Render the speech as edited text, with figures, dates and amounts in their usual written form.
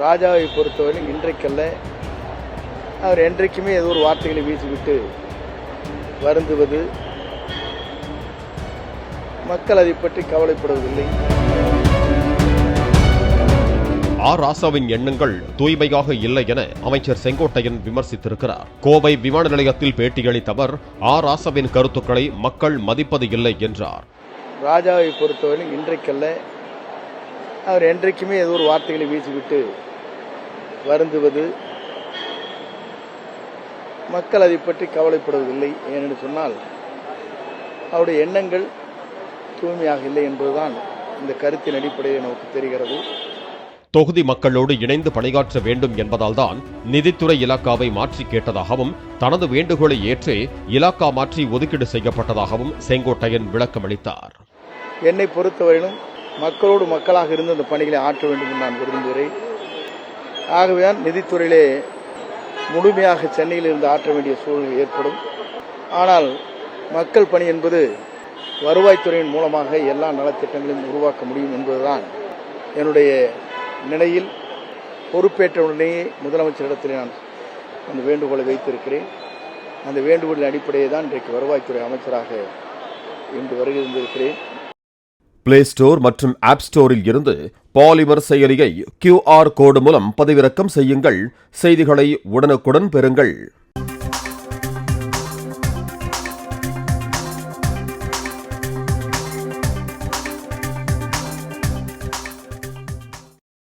ராஜாவை பொறுத்தவரை இன்றைக்கல்ல, அவர் என்றைக்குமே ஏதோ ஒரு வார்த்தைகளை வீசிவிட்டு வருந்துவது, மக்கள் அதை பற்றி கவலைப்படுவதில்லை. ராசாவின் எண்ணங்கள் தூய்மையாக இல்லை என அமைச்சர் செங்கோட்டையன் விமர்சித்திருக்கிறார். கோவை விமான நிலையத்தில் பேட்டியளித்த அவர் ராசாவின் கருத்துக்களை மக்கள் மதிப்பது இல்லை என்றார். ராஜாவை பொறுத்தவரை இன்றைக்கல்ல, அவர் என்றைக்குமே ஏதோ ஒரு வார்த்தைகளை வீசிவிட்டு வருந்துவது, மக்கள் அதை பற்றி கவலைப்படுவதில்லை. ஏனென்று சொன்னால் அவருடைய எண்ணங்கள் தூய்மையாக இல்லை என்பதுதான் இந்த கருத்தின் அடிப்படையில் நமக்கு தெரிகிறது. தொகுதி மக்களோடு இணைந்து பணியாற்ற வேண்டும் என்பதால்தான் நிதித்துறை இலாக்காவை மாற்றி கேட்டதாகவும் தனது வேண்டுகோளை ஏற்றே இலாக்கா மாற்றி ஒதுக்கீடு செய்யப்பட்டதாகவும் செங்கோட்டையன் விளக்கமளித்தார். என்னை பொறுத்தவரையிலும் மக்களோடு மக்களாக இருந்து அந்த பணிகளை ஆற்ற வேண்டும் என்று நான் விரும்புகிறேன். ஆகவேதான் நிதித்துறையிலே முழுமையாக சென்னையில் இருந்து ஆற்ற வேண்டிய சூழ்நிலை ஏற்படும். ஆனால் மக்கள் பணி என்பது வருவாய்த்துறையின் மூலமாக எல்லா நலத்திட்டங்களையும் உருவாக்க முடியும் என்பதுதான் என்னுடைய நிலையில். பொறுப்பேற்ற உடனேயே முதலமைச்சரிடத்தில் நான் அந்த வேண்டுகோளை வைத்திருக்கிறேன். அந்த வேண்டுகோளின் அடிப்படையே தான் இன்றைக்கு வருவாய்த்துறை அமைச்சராக இன்று வருகிறேன். பிளே ஸ்டோர் மற்றும் ஆப் ஸ்டோரில் இருந்து பாலிமர் செயலியை QR கோடு மூலம் பதிவிறக்கம் செய்யுங்கள். செய்திகளை உடனுக்குடன் பெறுங்கள்.